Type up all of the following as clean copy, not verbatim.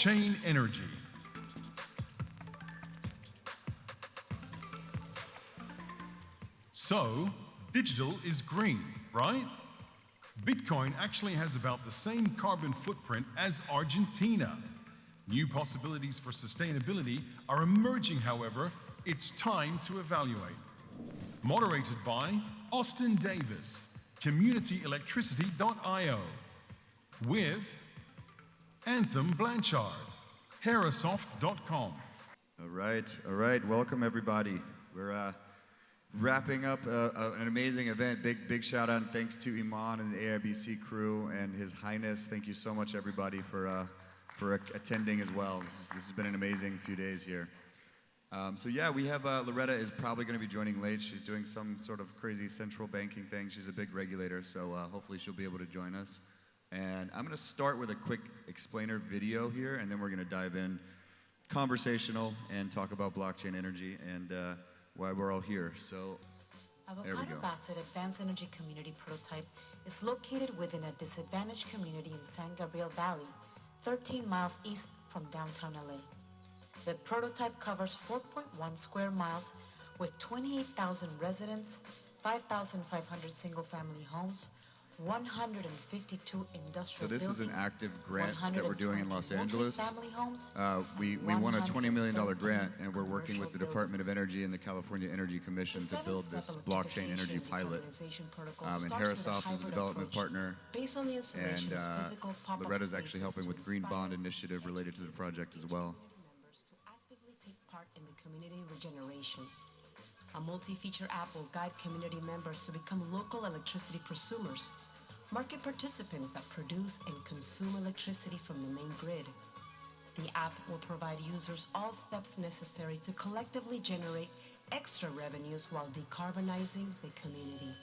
Blockchain Energy. So, digital is green, right? Bitcoin actually has about the same carbon footprint as Argentina. New possibilities for sustainability are emerging, however. It's time to evaluate. Moderated by Austin Davis, CommunityElectricity.io, with Anthem Blanchard, Herasoft.com. All right. Welcome everybody. We're wrapping up an amazing event. Big shout out and thanks to Iman and the AIBC crew and His Highness. Thank you so much everybody for attending as well. This has been an amazing few days here. So yeah, we have Loretta is probably going to be joining late. She's doing some sort of crazy central banking thing. She's a big regulator, so hopefully she'll be able to join us. And I'm going to start with a quick explainer video here, and then we're going to dive in conversational and talk about blockchain energy and why we're all here. So there we go. Avocado Bassett Advanced Energy Community Prototype is located within a disadvantaged community in San Gabriel Valley, 13 miles east from downtown LA. The prototype covers 4.1 square miles with 28,000 residents, 5,500 single-family homes, 152 industrial buildings. So this is an active grant that we're doing in Los Angeles. Homes, we won a $20 million grant, and we're working with the Department of Energy and the California Energy Commission to build this blockchain energy pilot. And Herasoft is a development partner, and Loretta's actually helping with Green Bond Initiative related to the project as well. To actively take part in the community regeneration. A multi-feature app will guide community members to become local electricity prosumers, market participants that produce and consume electricity from the main grid. The app will provide users all steps necessary to collectively generate extra revenues while decarbonizing the community.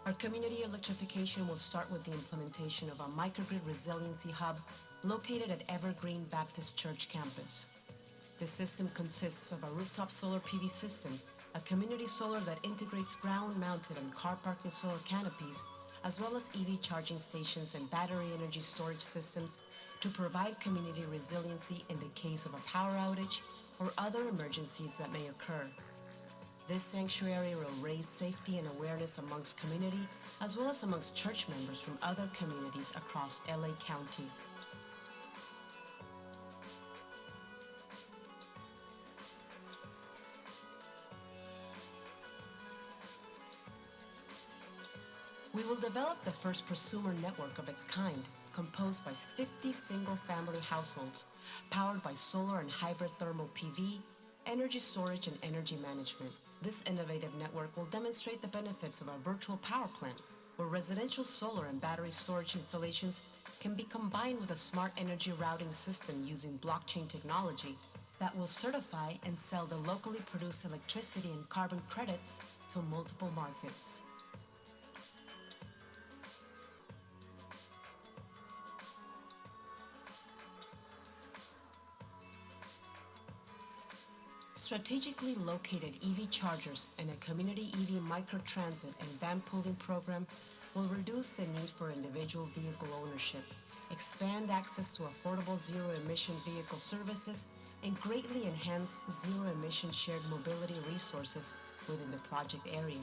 Our community electrification will start with the implementation of a microgrid resiliency hub located at Evergreen Baptist Church campus. The system consists of a rooftop solar PV system, a community solar that integrates ground-mounted and car parking solar canopies, as well as EV charging stations and battery energy storage systems to provide community resiliency in the case of a power outage or other emergencies that may occur. This sanctuary will raise safety and awareness amongst community, as well as amongst church members from other communities across LA County. We will develop the first prosumer network of its kind, composed by 50 single-family households, powered by solar and hybrid thermal PV, energy storage, and energy management. This innovative network will demonstrate the benefits of a virtual power plant, where residential solar and battery storage installations can be combined with a smart energy routing system using blockchain technology that will certify and sell the locally produced electricity and carbon credits to multiple markets. Strategically located EV chargers and a community EV microtransit and van pooling program will reduce the need for individual vehicle ownership, expand access to affordable zero-emission vehicle services, and greatly enhance zero-emission shared mobility resources within the project area.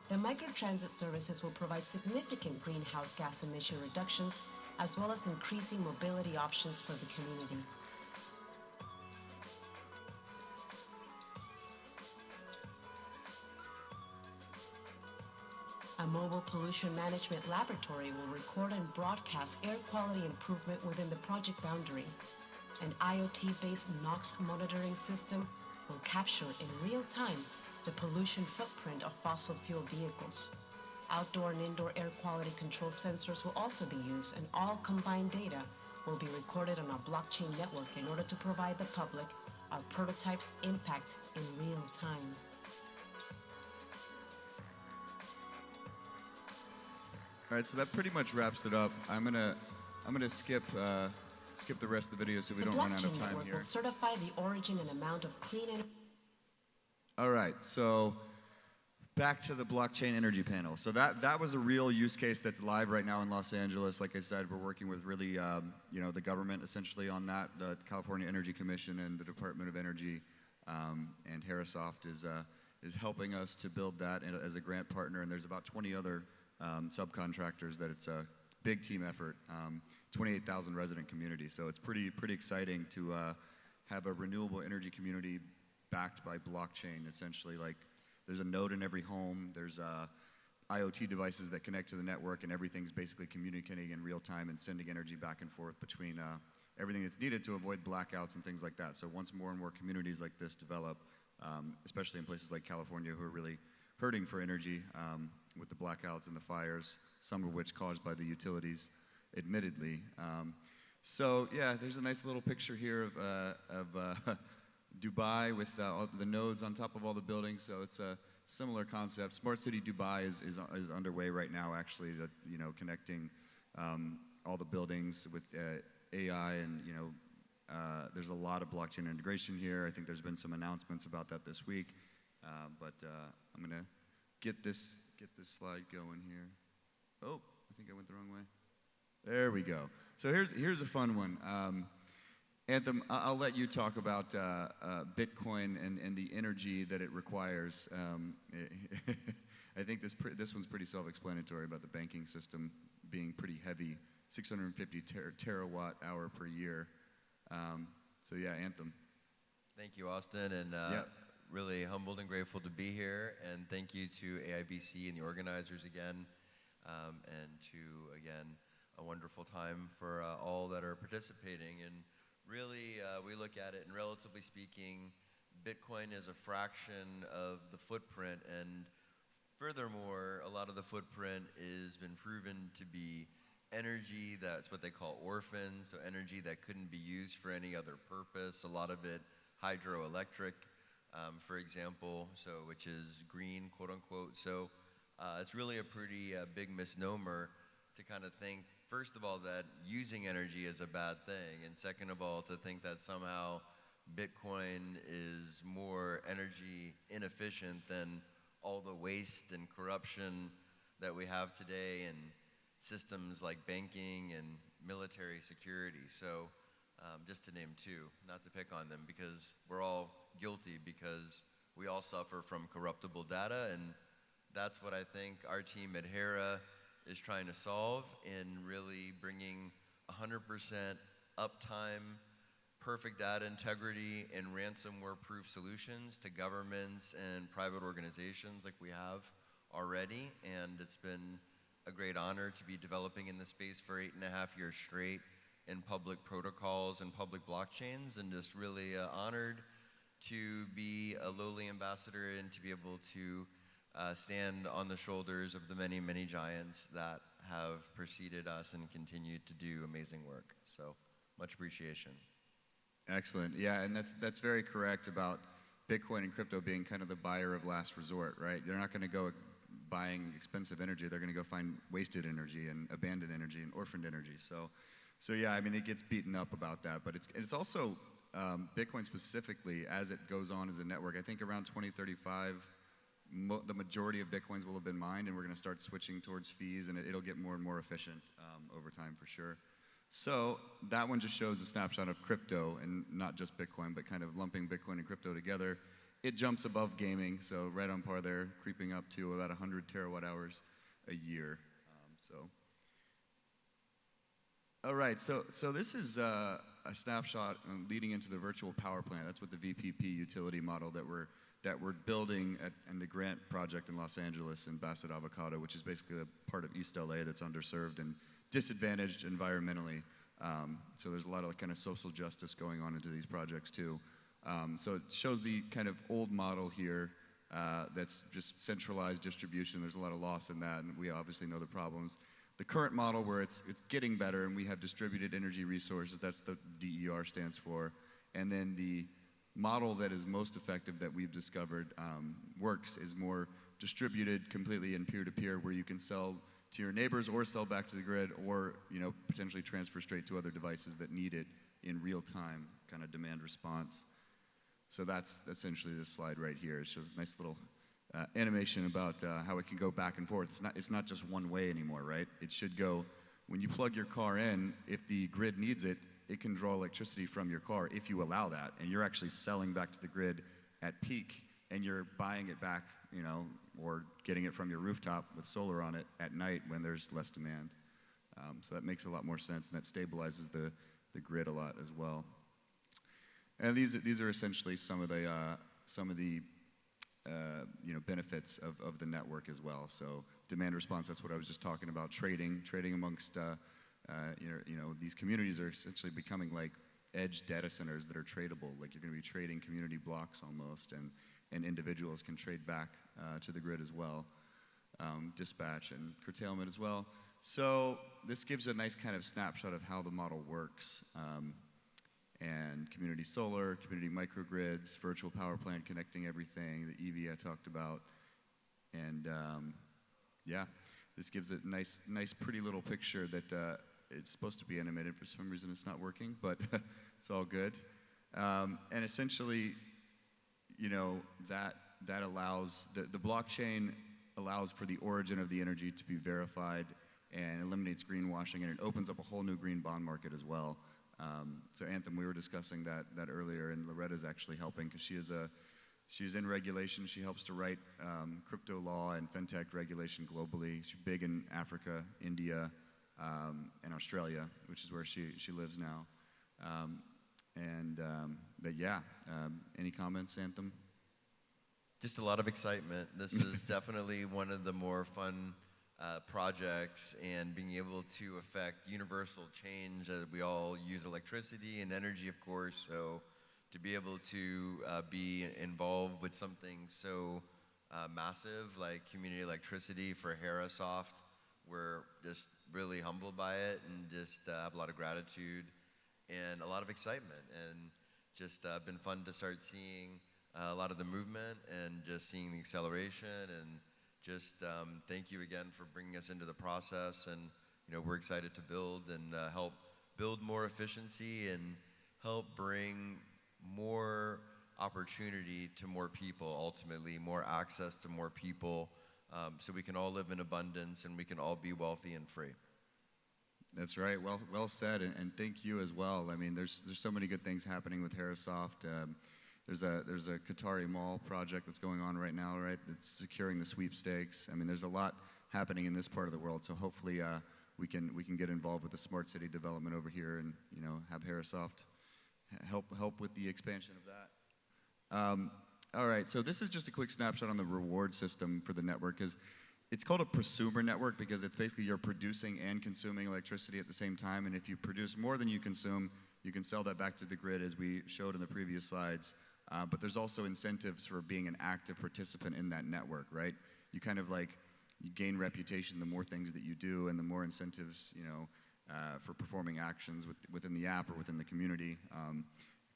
The microtransit services will provide significant greenhouse gas emission reductions, as well as increasing mobility options for the community. A mobile pollution management laboratory will record and broadcast air quality improvement within the project boundary. An IoT-based NOx monitoring system will capture in real time the pollution footprint of fossil fuel vehicles. Outdoor and indoor air quality control sensors will also be used, and all combined data will be recorded on a blockchain network in order to provide the public our prototype's impact in real time. All right, so that pretty much wraps it up. I'm gonna skip the rest of the video so we don't run out of time here. The blockchain network will certify the origin and amount of clean energy. All right, so Back to the blockchain energy panel. So that was a real use case that's live right now in Los Angeles. Like I said, we're working with really, the government essentially on that. The California Energy Commission and the Department of Energy, and Harrisoft is helping us to build that as a grant partner. And there's about 20 other subcontractors that it's a big team effort. 28,000 resident community. So it's pretty exciting to have a renewable energy community backed by blockchain. Essentially, like, there's a node in every home. There's IoT devices that connect to the network, and everything's basically communicating in real time and sending energy back and forth between everything that's needed to avoid blackouts and things like that. So once more and more communities like this develop, especially in places like California, who are really hurting for energy with the blackouts and the fires, some of which caused by the utilities, admittedly. So yeah, there's a nice little picture here of Dubai with all the nodes on top of all the buildings. So it's a similar concept. Smart City Dubai is underway right now, actually, connecting all the buildings with AI, and there's a lot of blockchain integration here. I think there's been some announcements about that this week, but I'm gonna get this slide going here. Oh, I think I went the wrong way. There we go. So here's a fun one. Anthem, I'll let you talk about Bitcoin and the energy that it requires. I think this one's pretty self-explanatory about the banking system being pretty heavy, 650 terawatt hour per year. So yeah, Anthem. Thank you, Austin, and really humbled and grateful to be here. And thank you to AIBC and the organizers again, and to, again, a wonderful time for all that are participating. And really, we look at it, and relatively speaking, Bitcoin is a fraction of the footprint, and furthermore, a lot of the footprint has been proven to be energy that's what they call orphan, so energy that couldn't be used for any other purpose. A lot of it hydroelectric, for example, which is green, quote unquote. So it's really a pretty big misnomer to kind of think, first of all, that using energy is a bad thing, and second of all, to think that somehow Bitcoin is more energy inefficient than all the waste and corruption that we have today in systems like banking and military security. So just to name two, not to pick on them, because we're all guilty, because we all suffer from corruptible data, and that's what I think our team at Hera is trying to solve in really bringing 100% uptime, perfect data integrity, and ransomware-proof solutions to governments and private organizations like we have already. And it's been a great honor to be developing in this space for 8.5 years straight in public protocols and public blockchains, and just really honored to be a lowly ambassador and to be able to stand on the shoulders of the many, many giants that have preceded us and continue to do amazing work. So much appreciation. Excellent. Yeah, and that's very correct about Bitcoin and crypto being kind of the buyer of last resort, right? They're not going to go buying expensive energy. They're going to go find wasted energy and abandoned energy and orphaned energy. So yeah, I mean, it gets beaten up about that, but it's also Bitcoin specifically, as it goes on as a network. I think around 2035, the majority of Bitcoins will have been mined, and we're going to start switching towards fees, and it'll get more and more efficient over time for sure. So that one just shows a snapshot of crypto, and not just Bitcoin, but kind of lumping Bitcoin and crypto together. It jumps above gaming, so right on par there, creeping up to about 100 terawatt hours a year. All right, so this is a snapshot leading into the virtual power plant. That's what the VPP utility model that we're building in the Grant project in Los Angeles in Bassett Avocado, which is basically a part of East LA that's underserved and disadvantaged environmentally. So there's a lot of kind of social justice going on into these projects too. So it shows the kind of old model here that's just centralized distribution. There's a lot of loss in that, and we obviously know the problems. The current model, where it's getting better, and we have distributed energy resources, that's the DER stands for, and then the model that is most effective that we've discovered works is more distributed completely and peer-to-peer, where you can sell to your neighbors or sell back to the grid, or potentially transfer straight to other devices that need it in real time, kind of demand response. So that's essentially this slide right here. It shows a nice little animation about how it can go back and forth. It's not just one way anymore, right? It should go, when you plug your car in, if the grid needs it, it can draw electricity from your car if you allow that, and you're actually selling back to the grid at peak, and you're buying it back, you know, or getting it from your rooftop with solar on it at night when there's less demand. So that makes a lot more sense, and that stabilizes the grid a lot as well. And these are essentially some of the you know, benefits of the network as well. So demand response, that's what I was just talking about. Trading amongst you know, these communities are essentially becoming like edge data centers that are tradable. Like you're going to be trading community blocks almost, and individuals can trade back to the grid as well. Dispatch and curtailment as well. So this gives a nice kind of snapshot of how the model works. And community solar, community microgrids, virtual power plant connecting everything, the EV I talked about. And yeah, this gives a nice, pretty little picture that it's supposed to be animated. For some reason it's not working, but it's all good. And essentially, you know, that allows, the blockchain allows for the origin of the energy to be verified and eliminates greenwashing, and it opens up a whole new green bond market as well. So Anthem, we were discussing that earlier, and Loretta's actually helping because she's in regulation. She helps to write crypto law and fintech regulation globally. She's big in Africa, India, and Australia, which is where she lives now. But yeah, any comments, Anthem? Just a lot of excitement. This is definitely one of the more fun projects, and being able to affect universal change. We all use electricity and energy, of course, so to be able to be involved with something so massive like community electricity for Herasoft, we're just really humbled by it, and just have a lot of gratitude and a lot of excitement, and just been fun to start seeing a lot of the movement and just seeing the acceleration. And just thank you again for bringing us into the process, and you know, we're excited to build and help build more efficiency and help bring more opportunity to more people, ultimately more access to more people, so we can all live in abundance and we can all be wealthy and free. That's right. Well said, and thank you as well. I mean, there's so many good things happening with Herasoft. There's a Qatari Mall project that's going on right now, right? That's securing the sweepstakes. I mean, there's a lot happening in this part of the world. So hopefully we can get involved with the smart city development over here, and you know, have Herasoft help with the expansion of that. All right. So this is just a quick snapshot on the reward system for the network. It's called a prosumer network because it's basically you're producing and consuming electricity at the same time. And if you produce more than you consume, you can sell that back to the grid, as we showed in the previous slides. But there's also incentives for being an active participant in that network, right? You kind of like, you gain reputation the more things that you do, and the more incentives, you know, for performing actions within the app or within the community,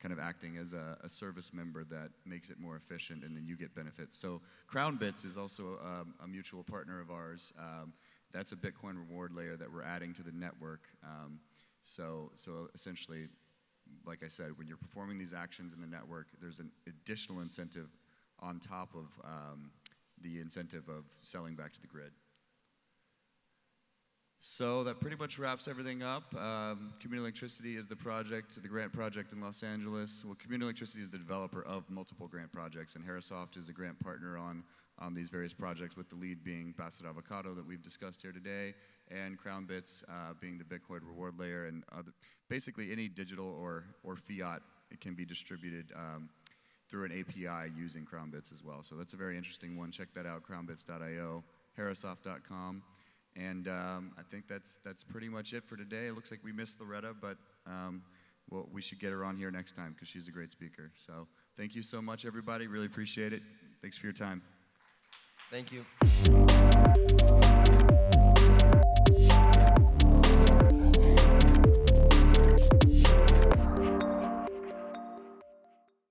kind of acting as a service member that makes it more efficient, and then you get benefits. So CrownBits is also a mutual partner of ours. That's a Bitcoin reward layer that we're adding to the network. So essentially, like I said, when you're performing these actions in the network, there's an additional incentive on top of the incentive of selling back to the grid. So that pretty much wraps everything up. Community Electricity is the project, the grant project in Los Angeles. Well, Community Electricity is the developer of multiple grant projects, and Herasoft is a grant partner on these various projects, with the lead being Basset Avocado that we've discussed here today, and CrownBits being the Bitcoin reward layer, and basically any digital or fiat, it can be distributed through an API using CrownBits as well. So that's a very interesting one. Check that out, crownbits.io, herasoft.com. And I think that's pretty much it for today. It looks like we missed Loretta, but well, we should get her on here next time because she's a great speaker. So thank you so much, everybody. Really appreciate it. Thanks for your time. Thank you.